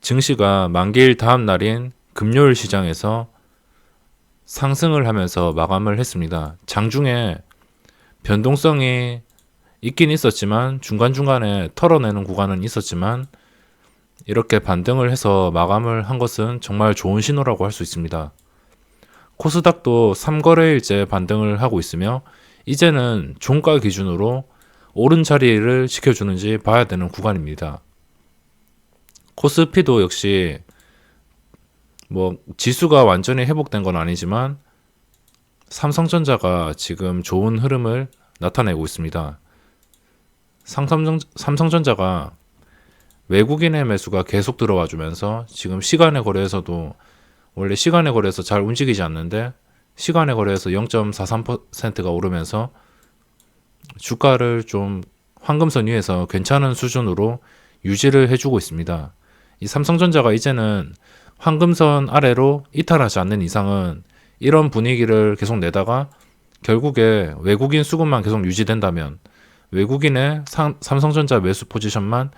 증시가 만기일 다음 날인 금요일 시장에서 상승을 하면서 마감을 했습니다. 장중에 변동성이 있긴 있었지만 중간중간에 털어내는 구간은 있었지만 이렇게 반등을 해서 마감을 한 것은 정말 좋은 신호라고 할 수 있습니다. 코스닥도 3거래일째 반등을 하고 있으며 이제는 종가 기준으로 오른 자리를 지켜주는지 봐야 되는 구간입니다. 코스피도 역시 지수가 완전히 회복된 건 아니지만 삼성전자가 지금 좋은 흐름을 나타내고 있습니다. 삼성전자가 외국인의 매수가 계속 들어와 주면서 지금 시간의 거래에서도 원래 시간의 거래에서 잘 움직이지 않는데 시간의 거래에서 0.43%가 오르면서 주가를 좀 황금선 위에서 괜찮은 수준으로 유지를 해주고 있습니다. 이 삼성전자가 이제는 황금선 아래로 이탈하지 않는 이상은 이런 분위기를 계속 내다가 결국에 외국인 수급만 계속 유지된다면 외국인의 삼성전자 매수 포지션만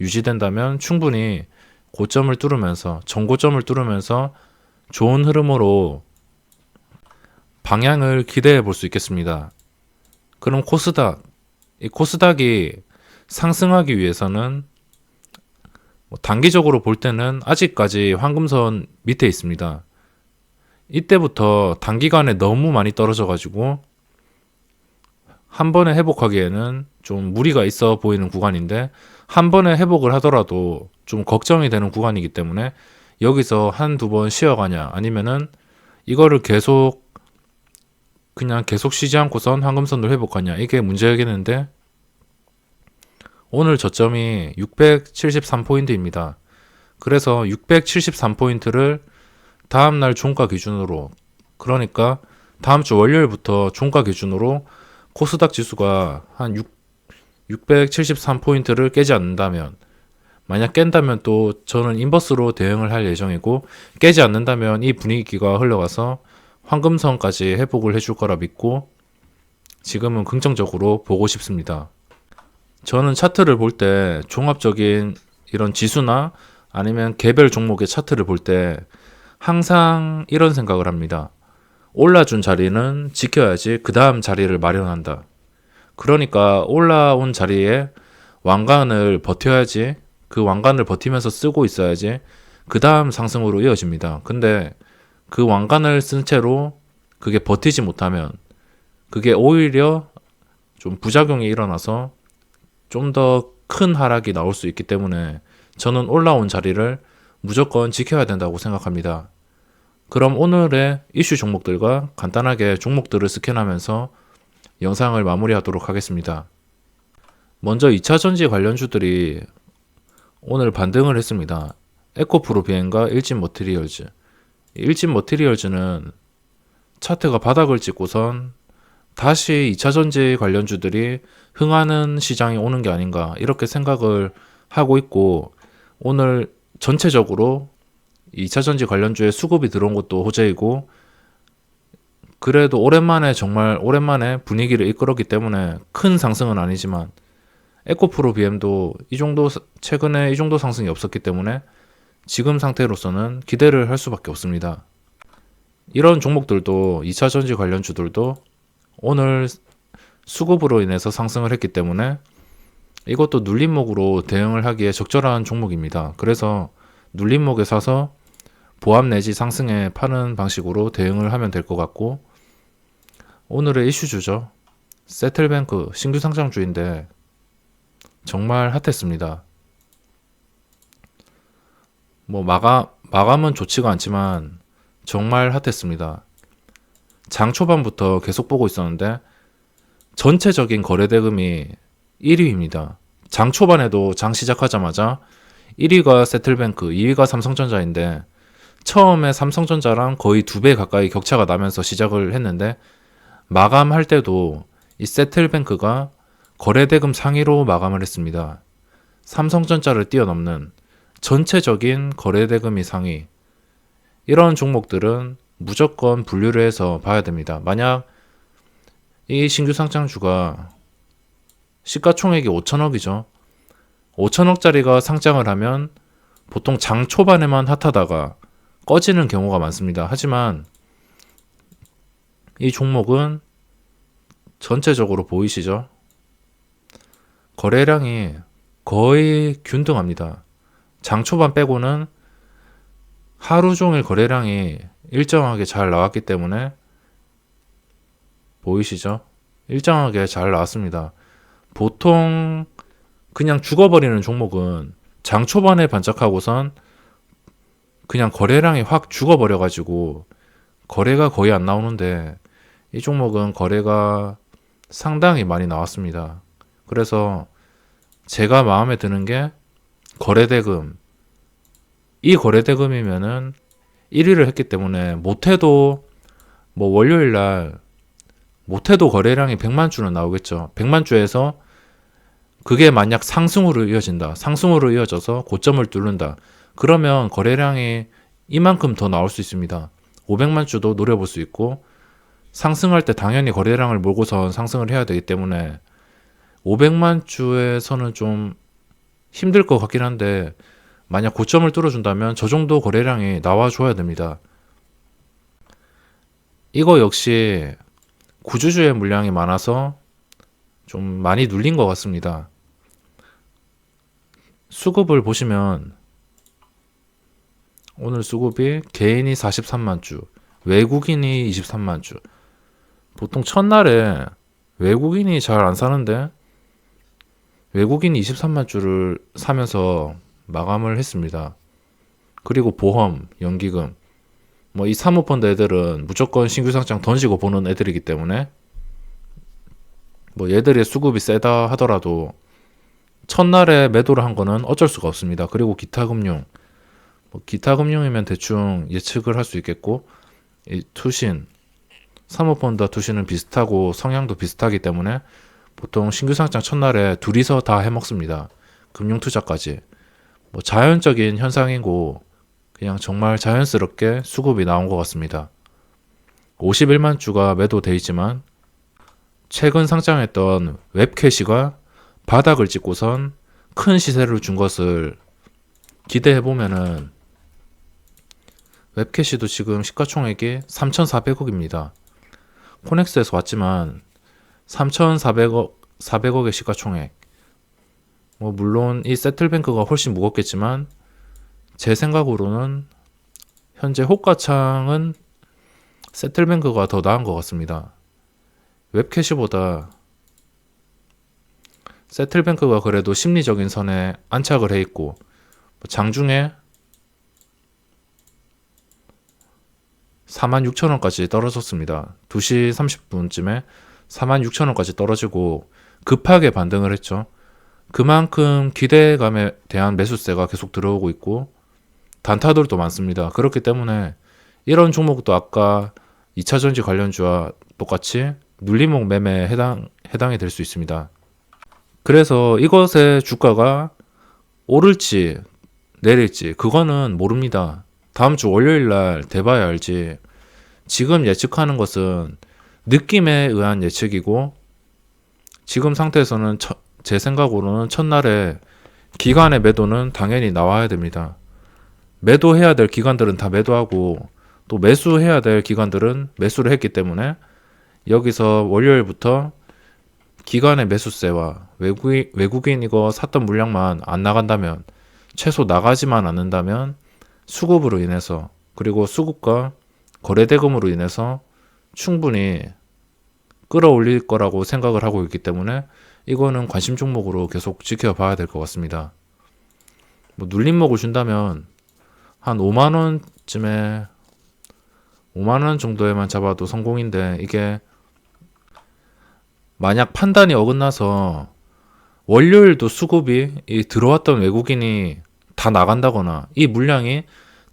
유지된다면 충분히 고점을 뚫으면서 정고점을 뚫으면서 좋은 흐름으로 방향을 기대해 볼 수 있겠습니다. 그럼 이 코스닥이 상승하기 위해서는 단기적으로 볼 때는 아직까지 황금선 밑에 있습니다. 이때부터 단기간에 너무 많이 떨어져 가지고 한 번에 회복하기에는 좀 무리가 있어 보이는 구간인데 한 번에 회복을 하더라도 좀 걱정이 되는 구간이기 때문에 여기서 한두 번 쉬어가냐 아니면은 이거를 그냥 계속 쉬지 않고선 황금선을 회복하냐 이게 문제겠는데 오늘 저점이 673포인트입니다. 그래서 673포인트를 다음날 종가 기준으로 그러니까 다음주 월요일부터 종가 기준으로 코스닥 지수가 한 673포인트를 깨지 않는다면 만약 깬다면 또 저는 인버스로 대응을 할 예정이고 깨지 않는다면 이 분위기가 흘러가서 황금선까지 회복을 해줄 거라 믿고 지금은 긍정적으로 보고 싶습니다. 저는 차트를 볼 때 종합적인 이런 지수나 아니면 개별 종목의 차트를 볼 때 항상 이런 생각을 합니다. 올라준 자리는 지켜야지 그 다음 자리를 마련한다. 그러니까 올라온 자리에 왕관을 버텨야지 그 왕관을 버티면서 쓰고 있어야지 그 다음 상승으로 이어집니다. 근데 그 왕관을 쓴 채로 그게 버티지 못하면 그게 오히려 좀 부작용이 일어나서 좀 더 큰 하락이 나올 수 있기 때문에 저는 올라온 자리를 무조건 지켜야 된다고 생각합니다. 그럼 오늘의 이슈 종목들과 간단하게 종목들을 스캔하면서 영상을 마무리하도록 하겠습니다. 먼저 2차전지 관련주들이 오늘 반등을 했습니다. 에코프로 비행과 일진머티리얼즈. 일진머티리얼즈는 차트가 바닥을 찍고선 다시 2차전지 관련주들이 흥하는 시장이 오는 게 아닌가 이렇게 생각을 하고 있고 오늘 전체적으로 2차전지 관련주에 수급이 들어온 것도 호재이고 그래도 정말 오랜만에 분위기를 이끌었기 때문에 큰 상승은 아니지만 에코프로 BM도 최근에 이 정도 상승이 없었기 때문에 지금 상태로서는 기대를 할 수밖에 없습니다. 이런 종목들도 2차전지 관련주들도 오늘 수급으로 인해서 상승을 했기 때문에 이것도 눌림목으로 대응을 하기에 적절한 종목입니다. 그래서 눌림목에 사서 보합 내지 상승에 파는 방식으로 대응을 하면 될 것 같고 오늘의 이슈주죠. 세틀뱅크 신규 상장주인데 정말 핫했습니다. 마감은 좋지가 않지만 정말 핫했습니다. 장 초반부터 계속 보고 있었는데 전체적인 거래대금이 1위입니다. 장 초반에도 장 시작하자마자 1위가 세틀뱅크, 2위가 삼성전자인데 처음에 삼성전자랑 거의 2배 가까이 격차가 나면서 시작을 했는데 마감할 때도 이 세틀뱅크가 거래대금 상위로 마감을 했습니다. 삼성전자를 뛰어넘는 전체적인 거래대금이 상위. 이런 종목들은 무조건 분류를 해서 봐야 됩니다. 만약 이 신규 상장주가 시가총액이 5천억이죠. 5천억짜리가 상장을 하면 보통 장 초반에만 핫하다가 꺼지는 경우가 많습니다. 하지만 이 종목은 전체적으로 보이시죠? 거래량이 거의 균등합니다. 장 초반 빼고는 하루 종일 거래량이 일정하게 잘 나왔기 때문에 보이시죠? 일정하게 잘 나왔습니다. 보통 그냥 죽어버리는 종목은 장 초반에 반짝하고선 그냥 거래량이 확 죽어버려가지고 거래가 거의 안 나오는데 이 종목은 거래가 상당히 많이 나왔습니다. 그래서 제가 마음에 드는 게 거래대금. 이 거래대금이면은 1위를 했기 때문에 못해도 뭐 월요일날 못해도 거래량이 100만 주는 나오겠죠. 100만 주에서 그게 만약 상승으로 이어진다. 상승으로 이어져서 고점을 뚫는다. 그러면 거래량이 이만큼 더 나올 수 있습니다. 500만 주도 노려볼 수 있고 상승할 때 당연히 거래량을 몰고선 상승을 해야 되기 때문에 500만 주에서는 좀 힘들 것 같긴 한데 만약 고점을 뚫어준다면 저 정도 거래량이 나와줘야 됩니다. 이거 역시 구주주의 물량이 많아서 좀 많이 눌린 것 같습니다. 수급을 보시면 오늘 수급이 개인이 43만 주, 외국인이 23만 주. 보통 첫날에 외국인이 잘 안 사는데 외국인이 23만 주를 사면서 마감을 했습니다. 그리고 보험, 연기금, 뭐 이 사모펀드 애들은 무조건 신규 상장 던지고 보는 애들이기 때문에 뭐 얘들의 수급이 세다 하더라도 첫날에 매도를 한 거는 어쩔 수가 없습니다. 그리고 기타 금융, 뭐 기타 금융이면 대충 예측을 할 수 있겠고 이 투신, 사모펀드와 투신은 비슷하고 성향도 비슷하기 때문에 보통 신규 상장 첫날에 둘이서 다 해먹습니다. 금융 투자까지. 뭐 자연적인 현상이고 그냥 정말 자연스럽게 수급이 나온 것 같습니다. 51만 주가 매도돼 있지만 최근 상장했던 웹캐시가 바닥을 찍고선 큰 시세를 준 것을 기대해 보면은 웹캐시도 지금 시가총액이 3,400억입니다. 코넥스에서 왔지만 3,400억의 시가총액. 뭐 물론 이 세틀뱅크가 훨씬 무겁겠지만 제 생각으로는 현재 호가창은 세틀뱅크가 더 나은 것 같습니다. 웹캐시보다 세틀뱅크가 그래도 심리적인 선에 안착을 해 있고 장중에 46,000원까지 떨어졌습니다. 2시 30분쯤에 46,000원까지 떨어지고 급하게 반등을 했죠. 그만큼 기대감에 대한 매수세가 계속 들어오고 있고 단타들도 많습니다. 그렇기 때문에 이런 종목도 아까 2차전지 관련주와 똑같이 눌림목 매매에 해당이 될 수 있습니다. 그래서 이것의 주가가 오를지 내릴지 그거는 모릅니다. 다음 주 월요일 날 돼봐야 알지. 지금 예측하는 것은 느낌에 의한 예측이고 지금 상태에서는 제 생각으로는 첫날에 기간의 매도는 당연히 나와야 됩니다. 매도해야 될 기관들은 다 매도하고 또 매수해야 될 기관들은 매수를 했기 때문에 여기서 월요일부터 기관의 매수세와 외국인 이거 샀던 물량만 안 나간다면 최소 나가지만 않는다면 수급으로 인해서 그리고 수급과 거래대금으로 인해서 충분히 끌어올릴 거라고 생각을 하고 있기 때문에 이거는 관심 종목으로 계속 지켜봐야 될 것 같습니다. 뭐 눌림목을 준다면 한 5만원쯤에 5만원 정도에만 잡아도 성공인데 이게 만약 판단이 어긋나서 월요일도 수급이 이 들어왔던 외국인이 다 나간다거나 이 물량이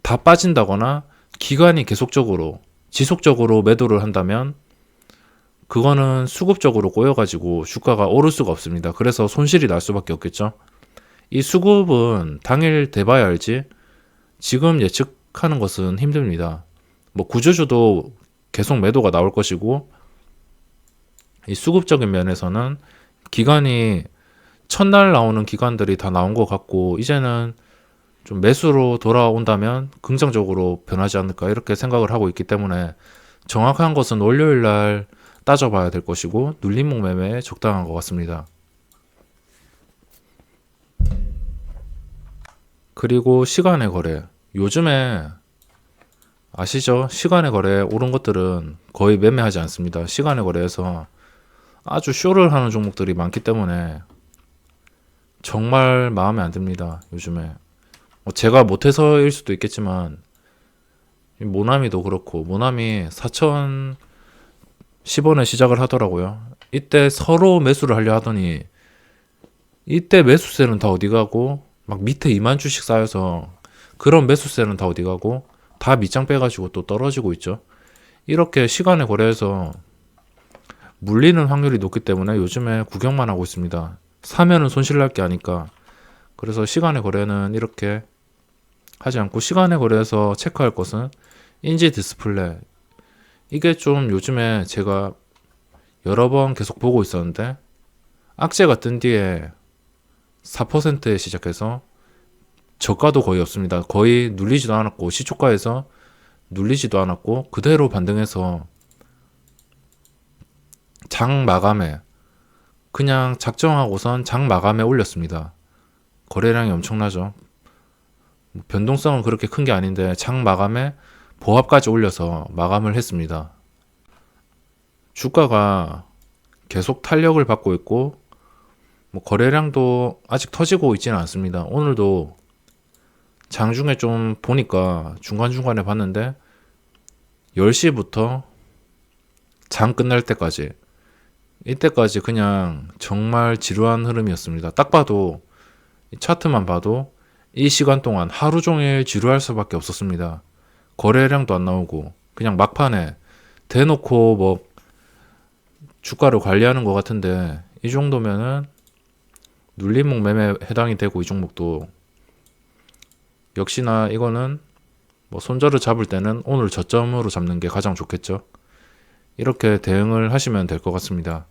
다 빠진다거나 기관이 계속적으로 지속적으로 매도를 한다면 그거는 수급적으로 꼬여가지고 주가가 오를 수가 없습니다. 그래서 손실이 날 수밖에 없겠죠. 이 수급은 당일 돼봐야 알지 지금 예측하는 것은 힘듭니다. 뭐 구조주도 계속 매도가 나올 것이고 이 수급적인 면에서는 기간이 첫날 나오는 기관들이 다 나온 것 같고 이제는 좀 매수로 돌아온다면 긍정적으로 변하지 않을까 이렇게 생각을 하고 있기 때문에 정확한 것은 월요일 날 따져봐야 될 것이고 눌림목 매매에 적당한 것 같습니다. 그리고 시간의 거래. 요즘에 아시죠? 시간의 거래 오른 것들은 거의 매매하지 않습니다. 시간의 거래에서 아주 쇼를 하는 종목들이 많기 때문에 정말 마음에 안 듭니다. 요즘에. 제가 못해서일 수도 있겠지만 모나미도 그렇고 모나미 4,010원에 시작을 하더라고요. 이때 서로 매수를 하려 하더니 이때 매수세는 다 어디 가고 막 밑에 2만 주씩 쌓여서 그런 매수세는 다 어디 가고 다 밑장 빼가지고 또 떨어지고 있죠. 이렇게 시간의 거래에서 물리는 확률이 높기 때문에 요즘에 구경만 하고 있습니다. 사면은 손실 날 게 아니까. 그래서 시간의 거래는 이렇게 하지 않고 시간의 거래에서 체크할 것은 인지 디스플레이. 이게 좀 요즘에 제가 여러 번 계속 보고 있었는데 악재가 뜬 뒤에 4%에 시작해서 저가도 거의 없습니다. 거의 눌리지도 않았고 시초가에서 눌리지도 않았고 그대로 반등해서 장 마감에 그냥 작정하고선 장 마감에 올렸습니다. 거래량이 엄청나죠. 변동성은 그렇게 큰 게 아닌데 장 마감에 보합까지 올려서 마감을 했습니다. 주가가 계속 탄력을 받고 있고 거래량도 아직 터지고 있지는 않습니다. 오늘도 장중에 좀 보니까 중간중간에 봤는데 10시부터 장 끝날 때까지 이때까지 그냥 정말 지루한 흐름이었습니다. 딱 봐도 차트만 봐도 이 시간 동안 하루 종일 지루할 수밖에 없었습니다. 거래량도 안 나오고 그냥 막판에 대놓고 뭐 주가를 관리하는 것 같은데 이 정도면은 눌림목 매매 해당이 되고 이 종목도 역시나 이거는 뭐 손절을 잡을 때는 오늘 저점으로 잡는 게 가장 좋겠죠. 이렇게 대응을 하시면 될 것 같습니다.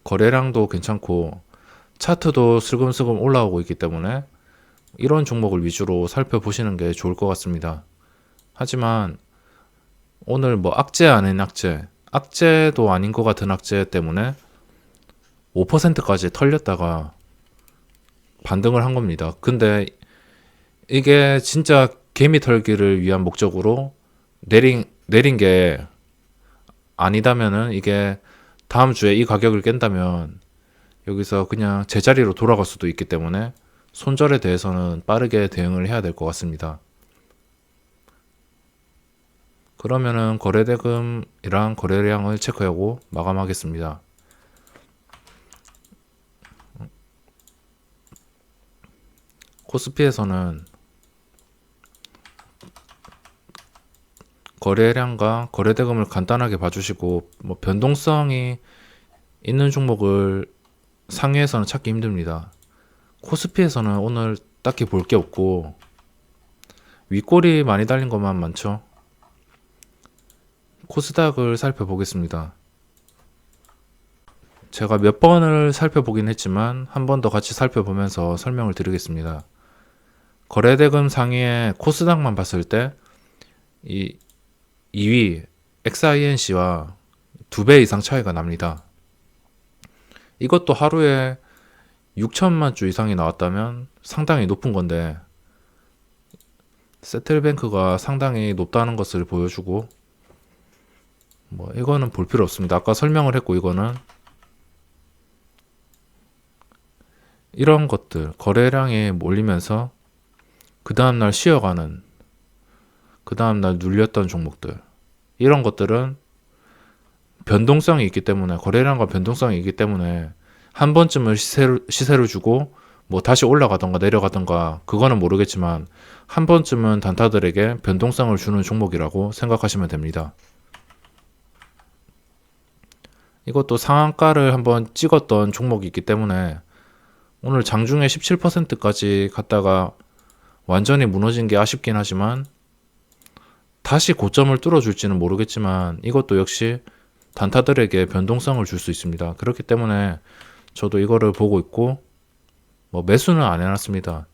거래량도 괜찮고 차트도 슬금슬금 올라오고 있기 때문에 이런 종목을 위주로 살펴보시는 게 좋을 것 같습니다. 하지만 오늘 뭐 악재 아닌 악재도 아닌 것 같은 악재 때문에 5%까지 털렸다가 반등을 한 겁니다. 근데 이게 진짜 개미 털기를 위한 목적으로 내린 게 아니다면은 이게 다음 주에 이 가격을 깬다면 여기서 그냥 제자리로 돌아갈 수도 있기 때문에 손절에 대해서는 빠르게 대응을 해야 될 것 같습니다. 그러면은 거래대금이랑 거래량을 체크하고 마감하겠습니다. 코스피에서는 거래량과 거래대금을 간단하게 봐주시고 뭐 변동성이 있는 종목을 상위에서는 찾기 힘듭니다. 코스피에서는 오늘 딱히 볼 게 없고 윗골이 많이 달린 것만 많죠. 코스닥을 살펴보겠습니다. 제가 몇 번을 살펴보긴 했지만 한 번 더 같이 살펴보면서 설명을 드리겠습니다. 거래대금 상위에 코스닥만 봤을 때 이 2위 XINC와 2배 이상 차이가 납니다. 이것도 하루에 6천만 주 이상이 나왔다면 상당히 높은 건데 세틀뱅크가 상당히 높다는 것을 보여주고 뭐 이거는 볼 필요 없습니다. 아까 설명을 했고 이거는 이런 것들 거래량이 몰리면서 그 다음날 쉬어가는 그 다음날 눌렸던 종목들 이런 것들은 변동성이 있기 때문에 거래량과 변동성이 있기 때문에 한 번쯤은 시세를 주고 뭐 다시 올라가던가 내려가던가 그거는 모르겠지만 한 번쯤은 단타들에게 변동성을 주는 종목이라고 생각하시면 됩니다. 이것도 상한가를 한번 찍었던 종목이 있기 때문에 오늘 장중에 17%까지 갔다가 완전히 무너진 게 아쉽긴 하지만 다시 고점을 뚫어줄지는 모르겠지만 이것도 역시 단타들에게 변동성을 줄 수 있습니다. 그렇기 때문에 저도 이거를 보고 있고 뭐 매수는 안 해놨습니다.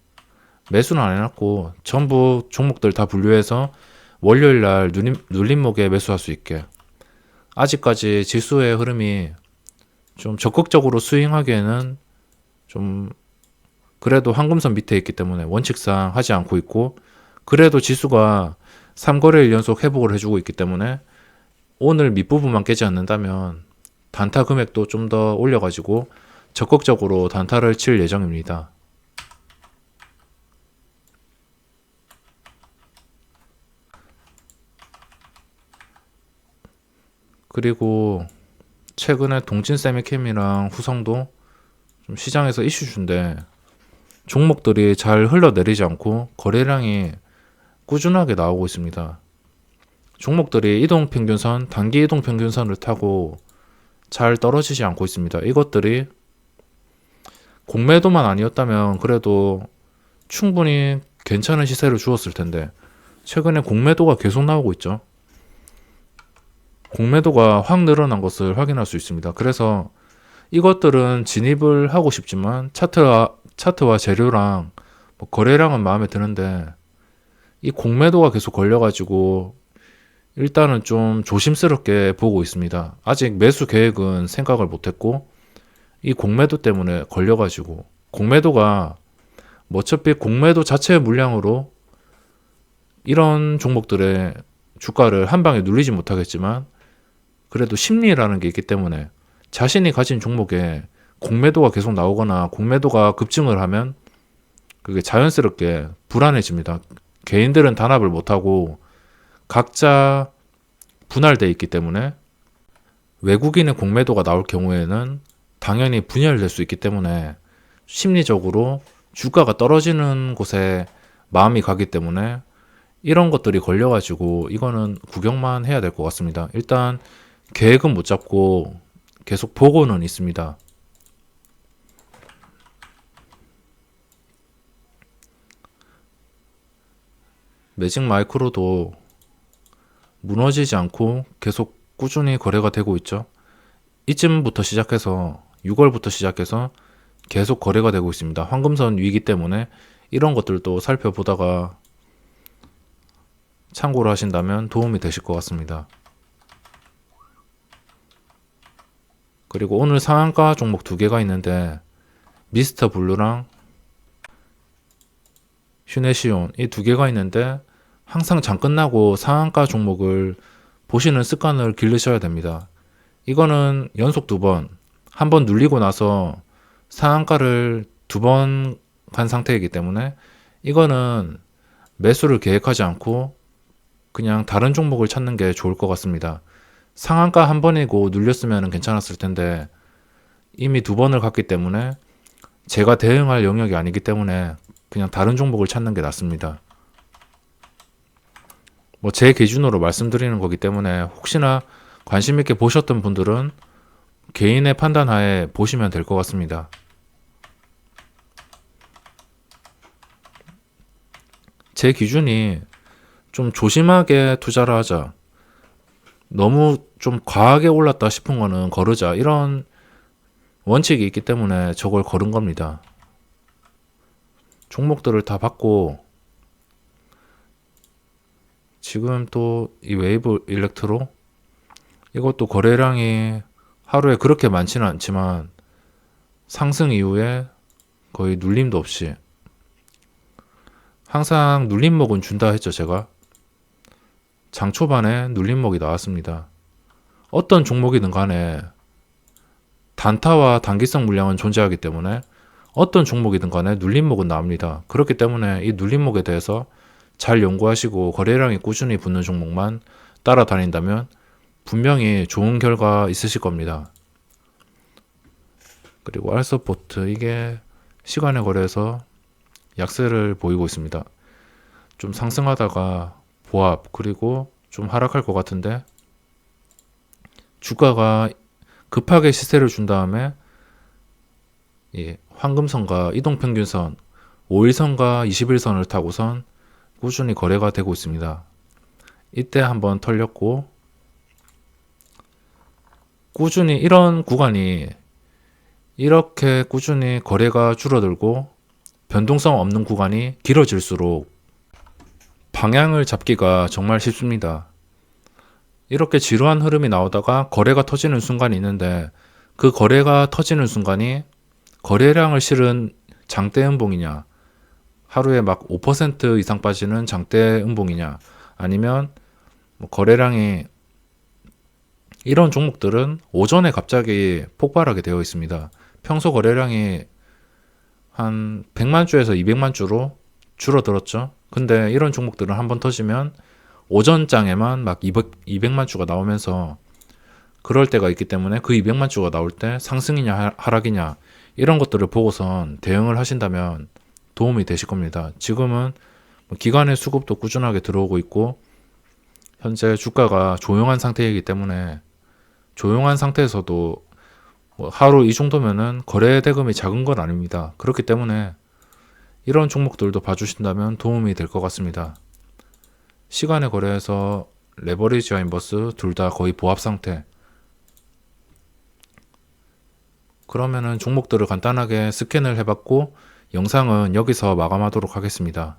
매수는 안 해놨고 전부 종목들 다 분류해서 월요일 날 눌림목에 매수할 수 있게. 아직까지 지수의 흐름이 좀 적극적으로 스윙하기에는 좀 그래도 황금선 밑에 있기 때문에 원칙상 하지 않고 있고, 그래도 지수가 3거래일 연속 회복을 해주고 있기 때문에 오늘 밑부분만 깨지 않는다면 단타 금액도 좀 더 올려가지고 적극적으로 단타를 칠 예정입니다. 그리고 최근에 동진 세미캠이랑 후성도 좀 시장에서 이슈주인데 종목들이 잘 흘러내리지 않고 거래량이 꾸준하게 나오고 있습니다. 종목들이 이동평균선, 단기 이동평균선을 타고 잘 떨어지지 않고 있습니다. 이것들이 공매도만 아니었다면 그래도 충분히 괜찮은 시세를 주었을 텐데 최근에 공매도가 계속 나오고 있죠. 공매도가 확 늘어난 것을 확인할 수 있습니다. 그래서 이것들은 진입을 하고 싶지만 차트와 재료랑 뭐 거래량은 마음에 드는데 이 공매도가 계속 걸려가지고 일단은 좀 조심스럽게 보고 있습니다. 아직 매수 계획은 생각을 못했고 이 공매도 때문에 걸려가지고, 공매도가 뭐 어차피 공매도 자체의 물량으로 이런 종목들의 주가를 한 방에 눌리지 못하겠지만 그래도 심리라는 게 있기 때문에 자신이 가진 종목에 공매도가 계속 나오거나 공매도가 급증을 하면 그게 자연스럽게 불안해집니다. 개인들은 단합을 못하고 각자 분할되어 있기 때문에 외국인의 공매도가 나올 경우에는 당연히 분열될 수 있기 때문에 심리적으로 주가가 떨어지는 곳에 마음이 가기 때문에 이런 것들이 걸려가지고 이거는 구경만 해야 될 것 같습니다. 일단 계획은 못 잡고 계속 보고는 있습니다. 매직 마이크로도 무너지지 않고 계속 꾸준히 거래가 되고 있죠. 이쯤부터 시작해서 6월부터 시작해서 계속 거래가 되고 있습니다. 황금선 위기 때문에 이런 것들도 살펴보다가 참고를 하신다면 도움이 되실 것 같습니다. 그리고 오늘 상한가 종목 2개가 있는데 미스터 블루랑 휴네시온 이 2개가 있는데 항상 장 끝나고 상한가 종목을 보시는 습관을 기르셔야 됩니다. 이거는 연속 2번, 한 번 눌리고 나서 상한가를 2번 간 상태이기 때문에 이거는 매수를 계획하지 않고 그냥 다른 종목을 찾는 게 좋을 것 같습니다. 상한가 한 번이고 눌렸으면 괜찮았을 텐데 이미 2번을 갔기 때문에 제가 대응할 영역이 아니기 때문에 그냥 다른 종목을 찾는 게 낫습니다. 뭐 제 기준으로 말씀드리는 거기 때문에 혹시나 관심 있게 보셨던 분들은 개인의 판단 하에 보시면 될 것 같습니다. 제 기준이 좀 조심하게 투자를 하자, 너무 좀 과하게 올랐다 싶은 거는 거르자, 이런 원칙이 있기 때문에 저걸 거른 겁니다. 종목들을 다 봤고 지금 또 이 웨이브 일렉트로 이것도 거래량이 하루에 그렇게 많지는 않지만 상승 이후에 거의 눌림도 없이 항상 눌림목은 준다 했죠. 제가 장 초반에 눌림목이 나왔습니다. 어떤 종목이든 간에 단타와 단기성 물량은 존재하기 때문에 어떤 종목이든 간에 눌림목은 나옵니다. 그렇기 때문에 이 눌림목에 대해서 잘 연구하시고 거래량이 꾸준히 붙는 종목만 따라다닌다면 분명히 좋은 결과 있으실 겁니다. 그리고 알서포트 이게 시간의 거래에서 약세를 보이고 있습니다. 좀 상승하다가 보합, 그리고 좀 하락할 것 같은데 주가가 급하게 시세를 준 다음에 황금선과 이동평균선 5일선과 21선을 타고선 꾸준히 거래가 되고 있습니다. 이때 한번 털렸고, 꾸준히 이런 구간이 이렇게 꾸준히 거래가 줄어들고 변동성 없는 구간이 길어질수록 방향을 잡기가 정말 쉽습니다. 이렇게 지루한 흐름이 나오다가 거래가 터지는 순간이 있는데, 그 거래가 터지는 순간이 거래량을 실은 장대 음봉이냐, 하루에 막 5% 이상 빠지는 장대 음봉이냐, 아니면 뭐 거래량이, 이런 종목들은 오전에 갑자기 폭발하게 되어 있습니다. 평소 거래량이 한 100만 주에서 200만 주로 줄어들었죠. 근데 이런 종목들은 한번 터지면 오전장에만 막 200만 주가 나오면서, 그럴 때가 있기 때문에 그 200만 주가 나올 때 상승이냐 하락이냐 이런 것들을 보고선 대응을 하신다면 도움이 되실 겁니다. 지금은 기관의 수급도 꾸준하게 들어오고 있고 현재 주가가 조용한 상태이기 때문에, 조용한 상태에서도 뭐 하루 이 정도면은 거래 대금이 작은 건 아닙니다. 그렇기 때문에 이런 종목들도 봐주신다면 도움이 될 것 같습니다. 시간의 거래에서 레버리지와 인버스 둘 다 거의 보합 상태. 그러면은 종목들을 간단하게 스캔을 해봤고 영상은 여기서 마감하도록 하겠습니다.